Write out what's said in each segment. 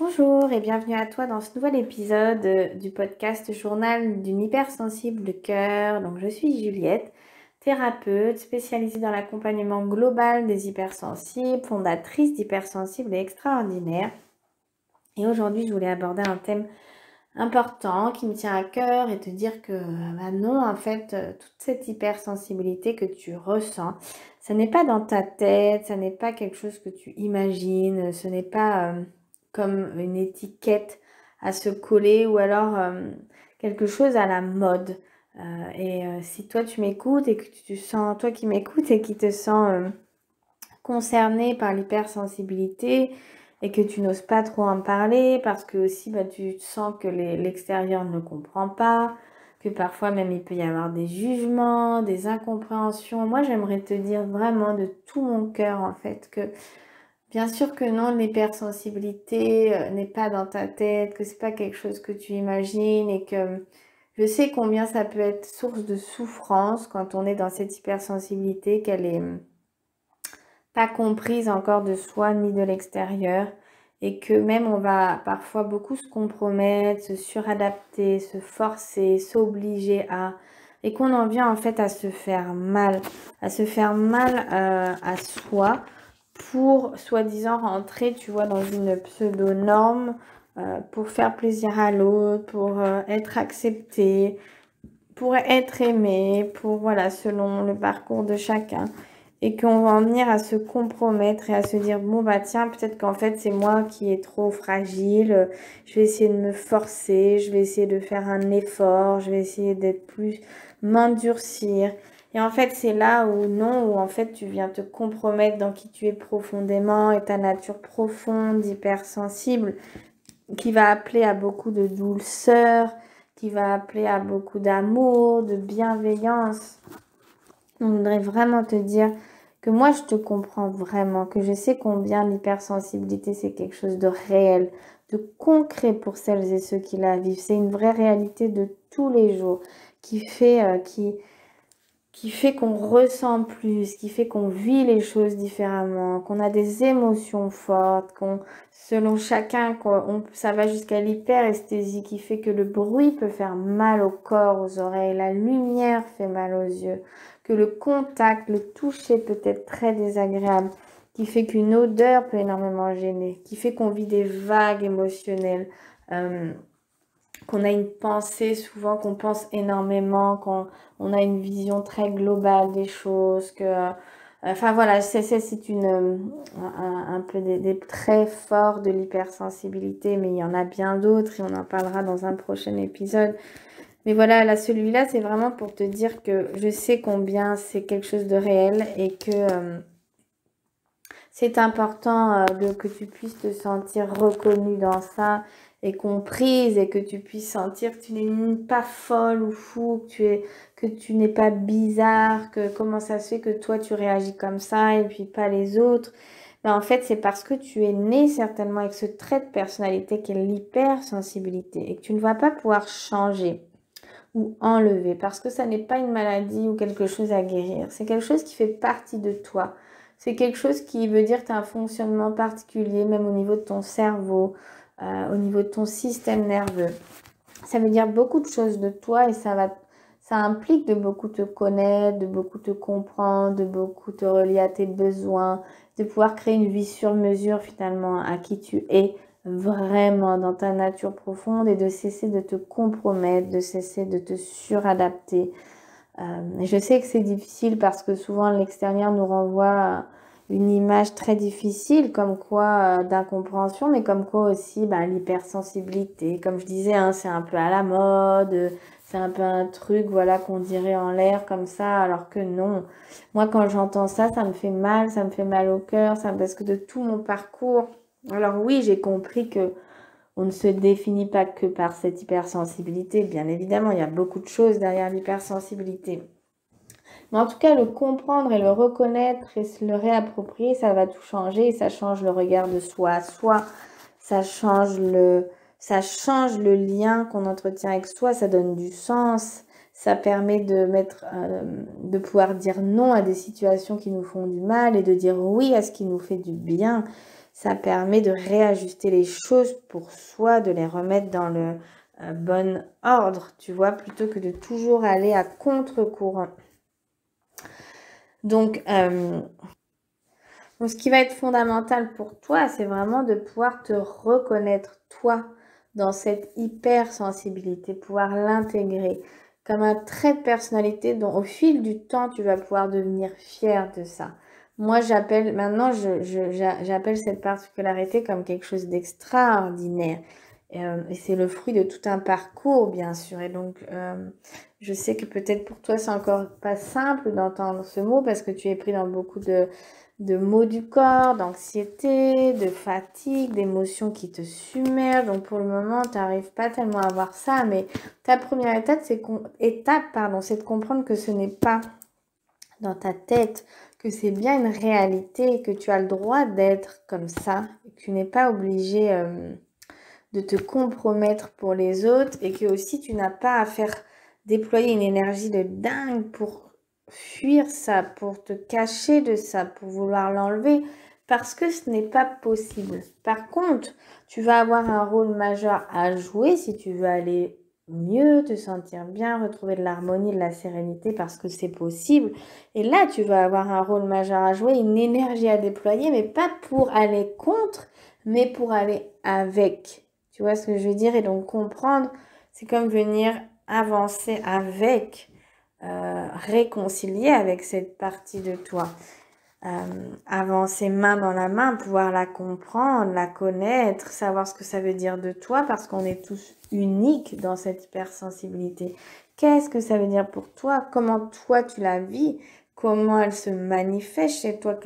Bonjour et bienvenue à toi dans ce nouvel épisode du podcast Journal d'une hypersensible de cœur. Donc je suis Juliette, thérapeute spécialisée dans l'accompagnement global des hypersensibles, fondatrice d'Hypersensibles et Extraordinaires. Et aujourd'hui je voulais aborder un thème important qui me tient à cœur et te dire que non, en fait, toute cette hypersensibilité que tu ressens, ça n'est pas dans ta tête, ça n'est pas quelque chose que tu imagines, ce n'est pas comme une étiquette à se coller ou alors quelque chose à la mode. Si toi tu m'écoutes et que tu sens, toi qui m'écoutes et qui te sens concerné par l'hypersensibilité et que tu n'oses pas trop en parler parce que aussi tu sens que l'extérieur ne comprend pas, que parfois même il peut y avoir des jugements, des incompréhensions. Moi j'aimerais te dire vraiment de tout mon cœur en fait que bien sûr que non, l'hypersensibilité n'est pas dans ta tête, que c'est pas quelque chose que tu imagines et que je sais combien ça peut être source de souffrance quand on est dans cette hypersensibilité, qu'elle est pas comprise encore de soi ni de l'extérieur et que même on va parfois beaucoup se compromettre, se suradapter, se forcer, s'obliger à et qu'on en vient en fait à se faire mal, à soi pour soi-disant rentrer, tu vois, dans une pseudo-norme, pour faire plaisir à l'autre, pour être accepté, pour être aimé, pour voilà, selon le parcours de chacun et qu'on va en venir à se compromettre et à se dire bon bah tiens peut-être qu'en fait c'est moi qui est trop fragile, je vais essayer de me forcer, je vais essayer de faire un effort, je vais essayer d'être plus m'endurcir et en fait c'est là où non, où en fait tu viens te compromettre dans qui tu es profondément et ta nature profonde, hypersensible qui va appeler à beaucoup de douceur, qui va appeler à beaucoup d'amour, de bienveillance. On voudrait vraiment te dire que moi je te comprends vraiment, que je sais combien l'hypersensibilité c'est quelque chose de réel, de concret pour celles et ceux qui la vivent. C'est une vraie réalité de tous les jours qui fait qu'on ressent plus, qui fait qu'on vit les choses différemment, qu'on a des émotions fortes, qu'on selon chacun, ça va jusqu'à l'hyperesthésie qui fait que le bruit peut faire mal au corps, aux oreilles, la lumière fait mal aux yeux, que le contact, le toucher peut être très désagréable, qui fait qu'une odeur peut énormément gêner, qui fait qu'on vit des vagues émotionnelles, qu'on a une pensée, souvent qu'on pense énormément, qu'on a une vision très globale des choses, enfin voilà, c'est un peu des traits forts de l'hypersensibilité, mais il y en a bien d'autres et on en parlera dans un prochain épisode. Mais voilà, là, celui-là, c'est vraiment pour te dire que je sais combien c'est quelque chose de réel et que c'est important que tu puisses te sentir reconnue dans ça et comprise et que tu puisses sentir que tu n'es pas folle ou fou, que tu n'es pas bizarre, que comment ça se fait que toi tu réagis comme ça et puis pas les autres. Mais en fait, c'est parce que tu es né certainement avec ce trait de personnalité qui est l'hypersensibilité et que tu ne vas pas pouvoir changer ou enlever parce que ça n'est pas une maladie ou quelque chose à guérir. C'est quelque chose qui fait partie de toi. C'est quelque chose qui veut dire que tu as un fonctionnement particulier, même au niveau de ton cerveau, au niveau de ton système nerveux. Ça veut dire beaucoup de choses de toi et ça implique de beaucoup te connaître, de beaucoup te comprendre, de beaucoup te relier à tes besoins, de pouvoir créer une vie sur mesure finalement à qui tu es vraiment dans ta nature profonde et de cesser de te compromettre, de cesser de te suradapter. Je sais que c'est difficile parce que souvent l'extérieur nous renvoie une image très difficile, comme quoi d'incompréhension, mais comme quoi aussi l'hypersensibilité. Comme je disais, hein, c'est un peu à la mode, c'est un peu un truc voilà qu'on dirait en l'air comme ça, alors que non. Moi, quand j'entends ça, ça me fait mal au cœur, parce que de tout mon parcours, alors oui, j'ai compris que on ne se définit pas que par cette hypersensibilité, bien évidemment, il y a beaucoup de choses derrière l'hypersensibilité. Mais en tout cas, le comprendre et le reconnaître et se le réapproprier, ça va tout changer et ça change le regard de soi à soi, ça change le lien qu'on entretient avec soi, ça donne du sens, ça permet de pouvoir dire non à des situations qui nous font du mal et de dire oui à ce qui nous fait du bien. ça permet de réajuster les choses pour soi, de les remettre dans le bon ordre, tu vois, plutôt que de toujours aller à contre-courant. Donc, ce qui va être fondamental pour toi, c'est vraiment de pouvoir te reconnaître, toi, dans cette hypersensibilité, pouvoir l'intégrer comme un trait de personnalité dont au fil du temps, tu vas pouvoir devenir fier de ça. Moi, maintenant, j'appelle cette particularité comme quelque chose d'extraordinaire. Et c'est le fruit de tout un parcours, bien sûr. Et donc, je sais que peut-être pour toi, c'est encore pas simple d'entendre ce mot parce que tu es pris dans beaucoup de maux du corps, d'anxiété, de fatigue, d'émotions qui te submergent. Donc pour le moment, tu n'arrives pas tellement à voir ça, mais ta première étape, c'est de comprendre que ce n'est pas dans ta tête, que c'est bien une réalité, que tu as le droit d'être comme ça, que tu n'es pas obligé de te compromettre pour les autres et que aussi tu n'as pas à faire déployer une énergie de dingue pour fuir ça, pour te cacher de ça, pour vouloir l'enlever, parce que ce n'est pas possible. Par contre, tu vas avoir un rôle majeur à jouer si tu veux aller mieux, te sentir bien, retrouver de l'harmonie, de la sérénité, parce que c'est possible. Et là, tu vas avoir un rôle majeur à jouer, une énergie à déployer, mais pas pour aller contre, mais pour aller avec. Tu vois ce que je veux dire? Et donc comprendre, c'est comme venir avancer avec, réconcilier avec cette partie de toi. Avancer main dans la main, pouvoir la comprendre, la connaître, savoir ce que ça veut dire de toi, parce qu'on est tous uniques dans cette hypersensibilité. Qu'est-ce que ça veut dire pour toi? Comment toi tu la vis? Comment elle se manifeste chez toi?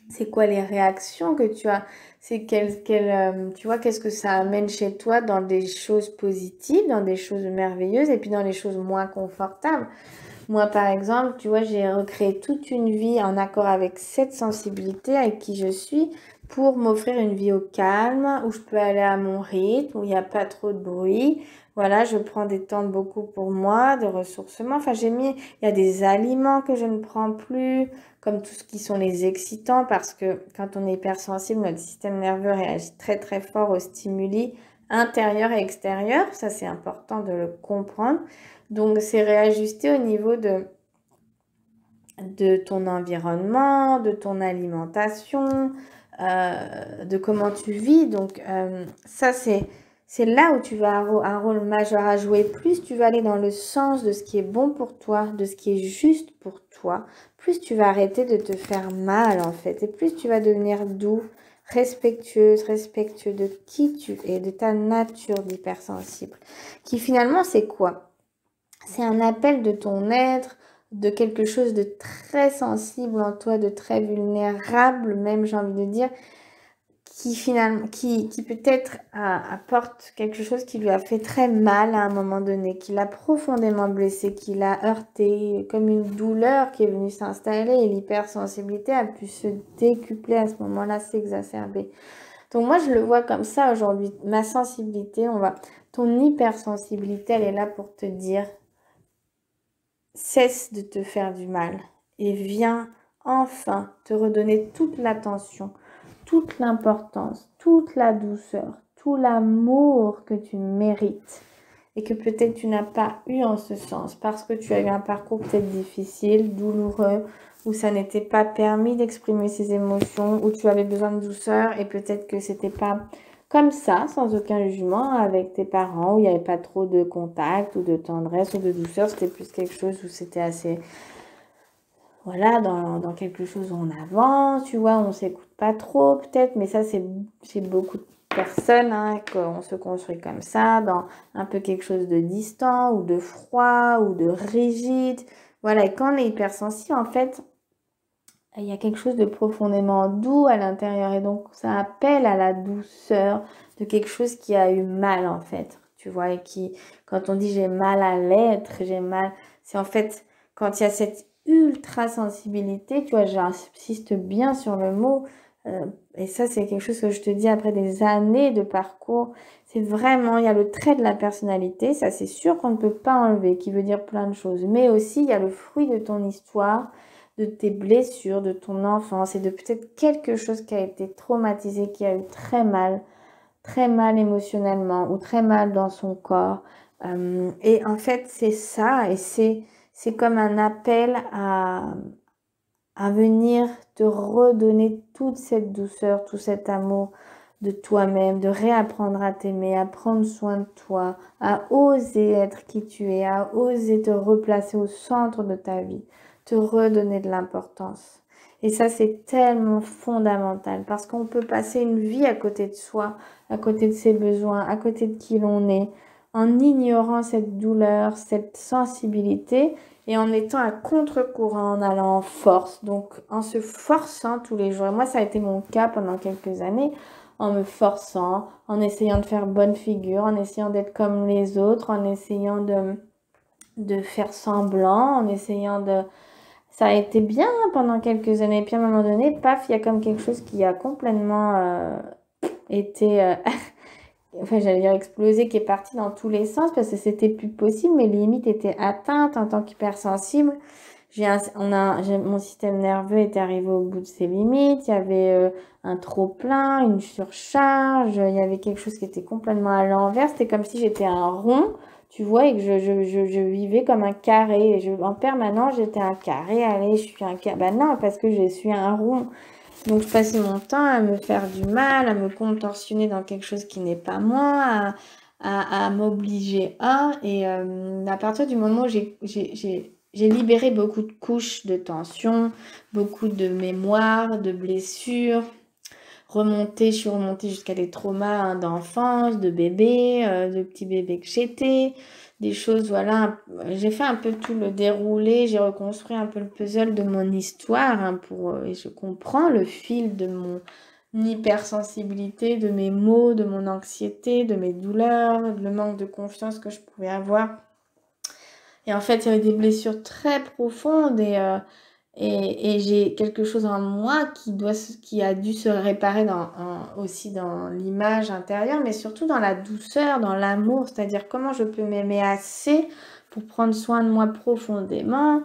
C'est quoi les réactions que tu as? Tu vois, qu'est-ce que ça amène chez toi dans des choses positives, dans des choses merveilleuses et puis dans les choses moins confortables? Moi, par exemple, tu vois, j'ai recréé toute une vie en accord avec cette sensibilité avec qui je suis pour m'offrir une vie au calme, où je peux aller à mon rythme, où il n'y a pas trop de bruit. Voilà, je prends des temps beaucoup pour moi, de ressourcement. Enfin, il y a des aliments que je ne prends plus, comme tout ce qui sont les excitants, parce que quand on est hypersensible, notre système nerveux réagit très très fort aux stimuli intérieurs et extérieurs. Ça, c'est important de le comprendre. Donc, c'est réajusté au niveau de ton environnement, de ton alimentation, de comment tu vis. Donc, ça, c'est là où tu vas avoir un rôle majeur à jouer. Plus tu vas aller dans le sens de ce qui est bon pour toi, de ce qui est juste pour toi, plus tu vas arrêter de te faire mal, en fait. Et plus tu vas devenir doux, respectueux de qui tu es, de ta nature d'hypersensible. Qui finalement, c'est quoi? C'est un appel de ton être, de quelque chose de très sensible en toi, de très vulnérable même, j'ai envie de dire, qui peut-être apporte quelque chose qui lui a fait très mal à un moment donné, qui l'a profondément blessé, qui l'a heurté, comme une douleur qui est venue s'installer et l'hypersensibilité a pu se décupler à ce moment-là, s'exacerber. Donc moi, je le vois comme ça aujourd'hui. Ma sensibilité, ton hypersensibilité, elle est là pour te dire cesse de te faire du mal et viens enfin te redonner toute l'attention, toute l'importance, toute la douceur, tout l'amour que tu mérites et que peut-être tu n'as pas eu en ce sens parce que tu as eu un parcours peut-être difficile, douloureux, où ça n'était pas permis d'exprimer ses émotions, où tu avais besoin de douceur et peut-être que c'était pas comme ça, sans aucun jugement, avec tes parents, où il n'y avait pas trop de contact ou de tendresse ou de douceur. C'était plus quelque chose où c'était assez, voilà, dans quelque chose où on avance, tu vois, on s'écoute pas trop peut-être, mais ça c'est chez beaucoup de personnes, hein, qu'on se construit comme ça, dans un peu quelque chose de distant ou de froid ou de rigide. Voilà, et quand on est hypersensible, en fait, il y a quelque chose de profondément doux à l'intérieur et donc ça appelle à la douceur de quelque chose qui a eu mal en fait, tu vois, et qui, quand on dit j'ai mal à l'être, j'ai mal, c'est en fait quand il y a cette ultra sensibilité, tu vois, j'insiste bien sur le mot, et ça c'est quelque chose que je te dis après des années de parcours, c'est vraiment, il y a le trait de la personnalité, ça c'est sûr qu'on ne peut pas enlever, qui veut dire plein de choses, mais aussi il y a le fruit de ton histoire, de tes blessures, de ton enfance et de peut-être quelque chose qui a été traumatisé, qui a eu très mal émotionnellement ou très mal dans son corps. Et en fait, c'est ça et c'est comme un appel à venir te redonner toute cette douceur, tout cet amour de toi-même, de réapprendre à t'aimer, à prendre soin de toi, à oser être qui tu es, à oser te replacer au centre de ta vie, te redonner de l'importance. Et ça, c'est tellement fondamental parce qu'on peut passer une vie à côté de soi, à côté de ses besoins, à côté de qui l'on est, en ignorant cette douleur, cette sensibilité et en étant à contre-courant, en allant en force, donc en se forçant tous les jours. Et moi, ça a été mon cas pendant quelques années, en me forçant, en essayant de faire bonne figure, en essayant d'être comme les autres, en essayant de faire semblant, en essayant de... Ça a été bien pendant quelques années. Puis à un moment donné, paf, il y a comme quelque chose qui a complètement été... enfin, j'allais dire explosé, qui est parti dans tous les sens parce que c'était plus possible. Mes limites étaient atteintes en tant qu'hypersensible. Mon système nerveux était arrivé au bout de ses limites. Il y avait un trop-plein, une surcharge. Il y avait quelque chose qui était complètement à l'envers. C'était comme si j'étais un rond, tu vois, et que je vivais comme un carré. En permanence, j'étais un carré. Allez, je suis un carré. Ben non, parce que je suis un rond. Donc, je passais mon temps à me faire du mal, à me contorsionner dans quelque chose qui n'est pas moi, à m'obliger à. Et à partir du moment où j'ai libéré beaucoup de couches de tension, beaucoup de mémoires, de blessures, je suis remontée jusqu'à des traumas hein, d'enfance, de bébé, de petits bébés que j'étais, des choses, voilà. J'ai fait un peu tout le déroulé, j'ai reconstruit un peu le puzzle de mon histoire hein, et je comprends le fil de mon hypersensibilité, de mes maux, de mon anxiété, de mes douleurs, le manque de confiance que je pouvais avoir. Et en fait, il y avait des blessures très profondes et j'ai quelque chose en moi qui a dû se réparer aussi dans l'image intérieure, mais surtout dans la douceur, dans l'amour, c'est-à-dire comment je peux m'aimer assez pour prendre soin de moi profondément,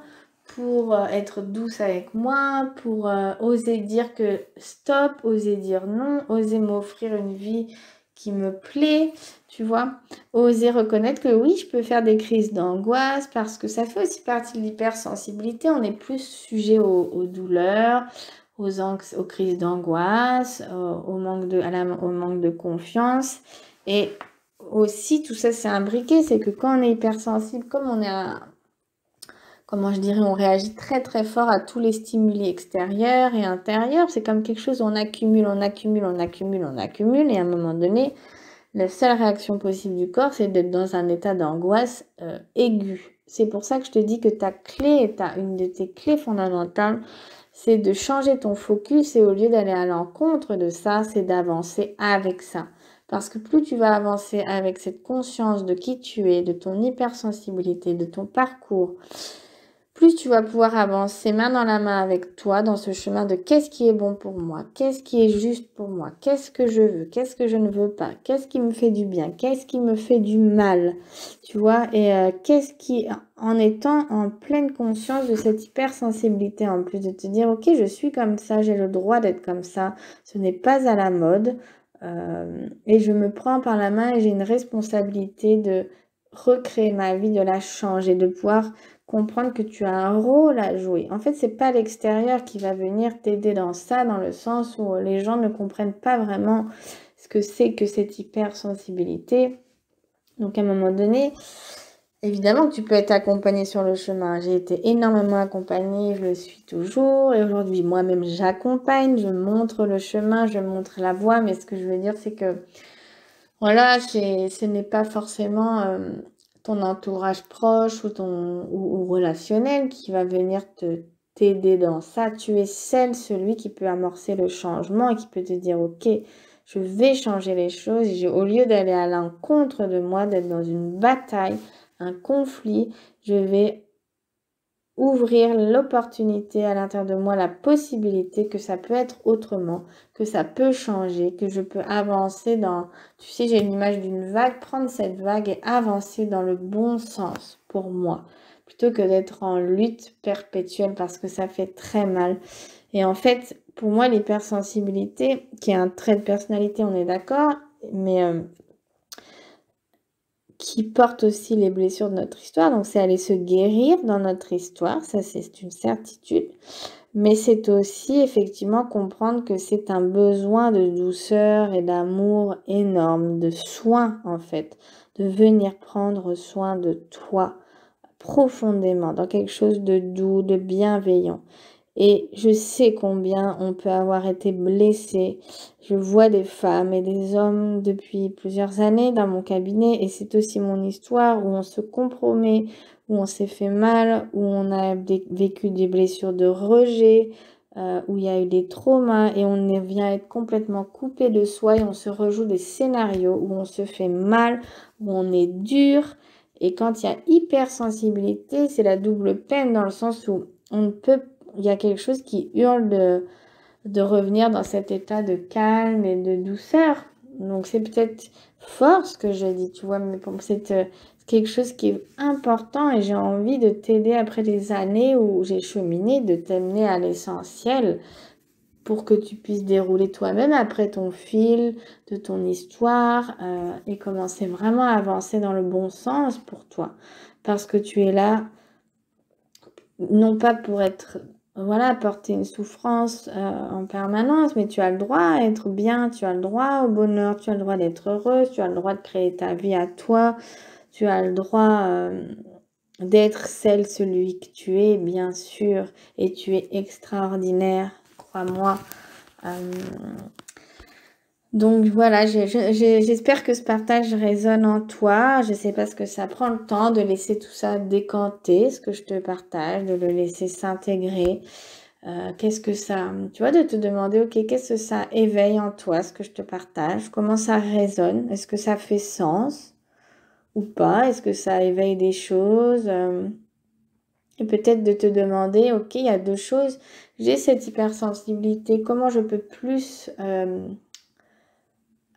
pour être douce avec moi, pour oser dire que stop, oser dire non, oser m'offrir une vie qui me plaît, tu vois. Oser reconnaître que oui, je peux faire des crises d'angoisse parce que ça fait aussi partie de l'hypersensibilité. On est plus sujet aux douleurs, aux crises d'angoisse, au manque de confiance. Et aussi, tout ça, c'est imbriqué. C'est que quand on est hypersensible, comme on est comment je dirais, on réagit très très fort à tous les stimuli extérieurs et intérieurs. C'est comme quelque chose, on accumule, on accumule, on accumule, on accumule. Et à un moment donné, la seule réaction possible du corps, c'est d'être dans un état d'angoisse aiguë. C'est pour ça que je te dis que une de tes clés fondamentales, c'est de changer ton focus et au lieu d'aller à l'encontre de ça, c'est d'avancer avec ça. Parce que plus tu vas avancer avec cette conscience de qui tu es, de ton hypersensibilité, de ton parcours, plus tu vas pouvoir avancer main dans la main avec toi dans ce chemin de qu'est-ce qui est bon pour moi, qu'est-ce qui est juste pour moi, qu'est-ce que je veux, qu'est-ce que je ne veux pas, qu'est-ce qui me fait du bien, qu'est-ce qui me fait du mal, tu vois, et en étant en pleine conscience de cette hypersensibilité, en plus de te dire, ok, je suis comme ça, j'ai le droit d'être comme ça, ce n'est pas à la mode, et je me prends par la main et j'ai une responsabilité de recréer ma vie, de la changer, de pouvoir comprendre que tu as un rôle à jouer. En fait, c'est pas l'extérieur qui va venir t'aider dans ça, dans le sens où les gens ne comprennent pas vraiment ce que c'est que cette hypersensibilité. Donc, à un moment donné, évidemment que tu peux être accompagné sur le chemin. J'ai été énormément accompagnée, je le suis toujours. Et aujourd'hui, moi-même, j'accompagne, je montre le chemin, je montre la voie. Mais ce que je veux dire, c'est que, voilà, ce n'est pas forcément ton entourage proche ou relationnel qui va venir t'aider dans ça. Tu es celui qui peut amorcer le changement et qui peut te dire, ok, je vais changer les choses. Au lieu d'aller à l'encontre de moi, d'être dans une bataille, un conflit, je vais ouvrir l'opportunité à l'intérieur de moi, la possibilité que ça peut être autrement, que ça peut changer, que je peux avancer tu sais, j'ai une image d'une vague, prendre cette vague et avancer dans le bon sens pour moi. plutôt que d'être en lutte perpétuelle parce que ça fait très mal. Et en fait, pour moi, l'hypersensibilité, qui est un trait de personnalité, on est d'accord, mais qui porte aussi les blessures de notre histoire. Donc, c'est aller se guérir dans notre histoire, ça c'est une certitude. Mais c'est aussi effectivement comprendre que c'est un besoin de douceur et d'amour énorme, de soin en fait, de venir prendre soin de toi profondément, dans quelque chose de doux, de bienveillant. Et je sais combien on peut avoir été blessé. Je vois des femmes et des hommes depuis plusieurs années dans mon cabinet et c'est aussi mon histoire où on se compromet, où on s'est fait mal, où on a vécu des blessures de rejet, où il y a eu des traumas et on vient être complètement coupé de soi et on se rejoue des scénarios où on se fait mal, où on est dur. Et quand il y a hypersensibilité, c'est la double peine dans le sens où on ne peut il y a quelque chose qui hurle de revenir dans cet état de calme et de douceur. Donc c'est peut-être fort ce que je dis, tu vois, mais pour c'est quelque chose qui est important et j'ai envie de t'aider après des années où j'ai cheminé, de t'amener à l'essentiel pour que tu puisses dérouler toi-même après ton fil de ton histoire et commencer vraiment à avancer dans le bon sens pour toi. Parce que tu es là non pas pour être, voilà, porter une souffrance en permanence, mais tu as le droit à être bien, tu as le droit au bonheur, tu as le droit d'être heureuse, tu as le droit de créer ta vie à toi, tu as le droit d'être celui que tu es, bien sûr, et tu es extraordinaire, crois-moi. Donc voilà, j'espère que ce partage résonne en toi. Je sais pas ce que ça prend le temps de laisser tout ça décanter, ce que je te partage, de le laisser s'intégrer. Qu'est-ce que ça, tu vois, de te demander, ok, qu'est-ce que ça éveille en toi, ce que je te partage, comment ça résonne, est-ce que ça fait sens ou pas, est-ce que ça éveille des choses et peut-être de te demander, ok, il y a deux choses, j'ai cette hypersensibilité, comment je peux plus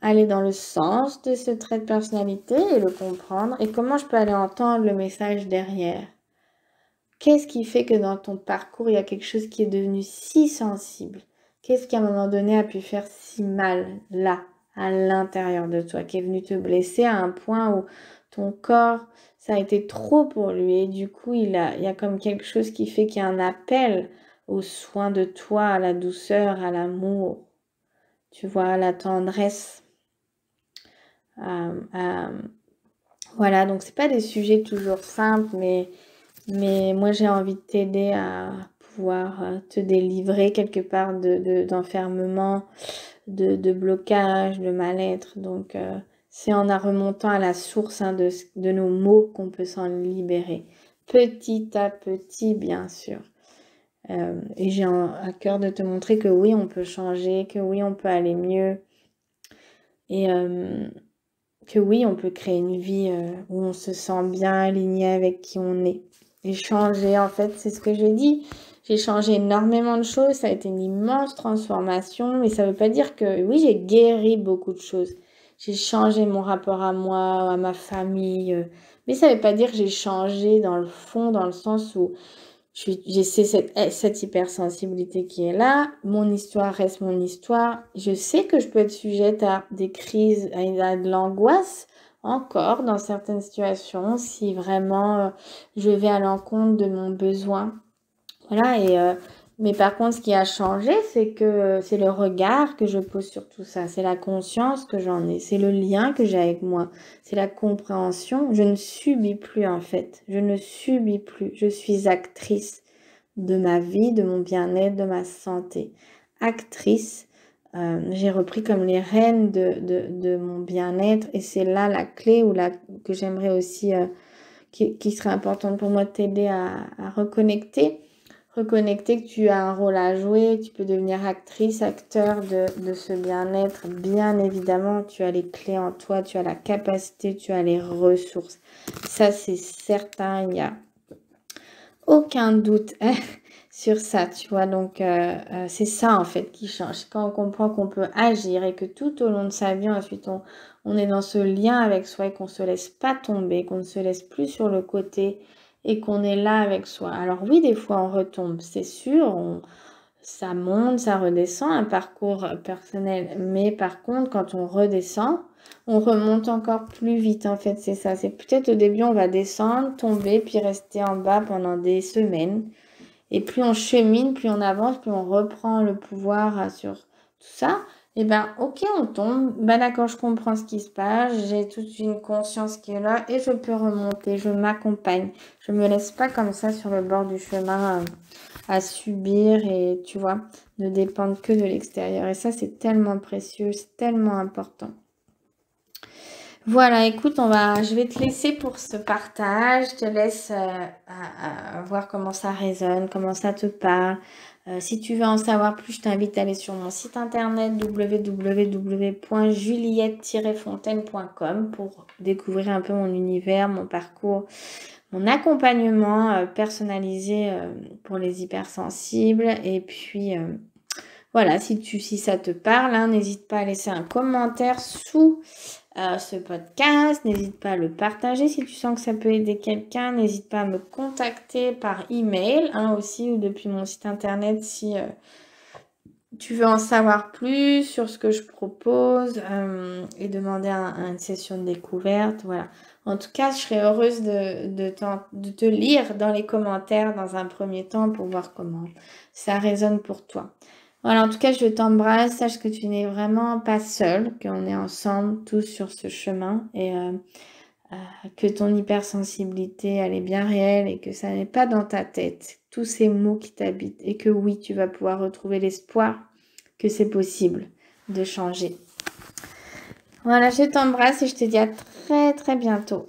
aller dans le sens de ce trait de personnalité et le comprendre et comment je peux aller entendre le message derrière. Qu'est-ce qui fait que dans ton parcours, il y a quelque chose qui est devenu si sensible? Qu'est-ce qui à un moment donné a pu faire si mal là, à l'intérieur de toi, qui est venu te blesser à un point où ton corps, ça a été trop pour lui et du coup, il y a comme quelque chose qui fait qu'il y a un appel aux soins de toi, à la douceur, à l'amour, tu vois, à la tendresse. Voilà, donc c'est pas des sujets toujours simples, mais moi j'ai envie de t'aider à pouvoir te délivrer quelque part d'enfermement, de blocage, de mal-être. Donc c'est en remontant à la source de nos mots qu'on peut s'en libérer. Petit à petit, bien sûr. Et j'ai à cœur de te montrer que oui, on peut changer, que oui, on peut aller mieux. Et que oui, on peut créer une vie où on se sent bien aligné avec qui on est. Et changer, en fait, c'est ce que je dis. J'ai changé énormément de choses, ça a été une immense transformation, mais ça ne veut pas dire que, oui, j'ai guéri beaucoup de choses. J'ai changé mon rapport à moi, à ma famille, mais ça ne veut pas dire que j'ai changé dans le fond, dans le sens où j'ai cette hypersensibilité qui est là. Mon histoire reste mon histoire. Je sais que je peux être sujette à des crises, à de l'angoisse encore dans certaines situations si vraiment je vais à l'encontre de mon besoin. Voilà, mais par contre, ce qui a changé, c'est que c'est le regard que je pose sur tout ça, c'est la conscience que j'en ai, c'est le lien que j'ai avec moi, c'est la compréhension. Je ne subis plus en fait, je ne subis plus, je suis actrice de ma vie, de mon bien-être, de ma santé. Actrice, j'ai repris comme les rênes de mon bien-être et c'est là la clé que j'aimerais aussi, qui serait importante pour moi de t'aider à reconnecter. Reconnecter que tu as un rôle à jouer, tu peux devenir actrice, acteur de ce bien-être. Bien évidemment, tu as les clés en toi, tu as la capacité, tu as les ressources. Ça, c'est certain, il n'y a aucun doute sur ça, tu vois. Donc, c'est ça, en fait, qui change. Quand on comprend qu'on peut agir et que tout au long de sa vie, ensuite, on est dans ce lien avec soi et qu'on ne se laisse pas tomber, qu'on ne se laisse plus sur le côté et qu'on est là avec soi. Alors oui, des fois on retombe, c'est sûr, ça monte, ça redescend, un parcours personnel. Mais par contre, quand on redescend, on remonte encore plus vite. En fait, c'est ça. C'est peut-être au début, on va descendre, tomber, puis rester en bas pendant des semaines. Et plus on chemine, plus on avance, plus on reprend le pouvoir sur tout ça. Et ben, ok, on tombe. Ben d'accord, je comprends ce qui se passe. J'ai toute une conscience qui est là et je peux remonter. Je m'accompagne. Je me laisse pas comme ça sur le bord du chemin à subir et tu vois, ne dépendre que de l'extérieur. Et ça, c'est tellement précieux, c'est tellement important. Voilà, écoute, je vais te laisser pour ce partage. Je te laisse à voir comment ça résonne, comment ça te parle. Si tu veux en savoir plus, je t'invite à aller sur mon site internet www.juliette-fontaine.com pour découvrir un peu mon univers, mon parcours, mon accompagnement personnalisé pour les hypersensibles. Et puis, voilà, si ça te parle, hein, n'hésite pas à laisser un commentaire sous ce podcast. N'hésite pas à le partager si tu sens que ça peut aider quelqu'un. N'hésite pas à me contacter par email hein, aussi ou depuis mon site internet si tu veux en savoir plus sur ce que je propose et demander une session de découverte. Voilà. En tout cas, je serais heureuse de te lire dans les commentaires dans un premier temps pour voir comment ça résonne pour toi. Voilà, en tout cas, je t'embrasse. Sache que tu n'es vraiment pas seule, qu'on est ensemble tous sur ce chemin et que ton hypersensibilité, elle est bien réelle et que ça n'est pas dans ta tête, tous ces mots qui t'habitent et que oui, tu vas pouvoir retrouver l'espoir que c'est possible de changer. Voilà, je t'embrasse et je te dis à très très bientôt.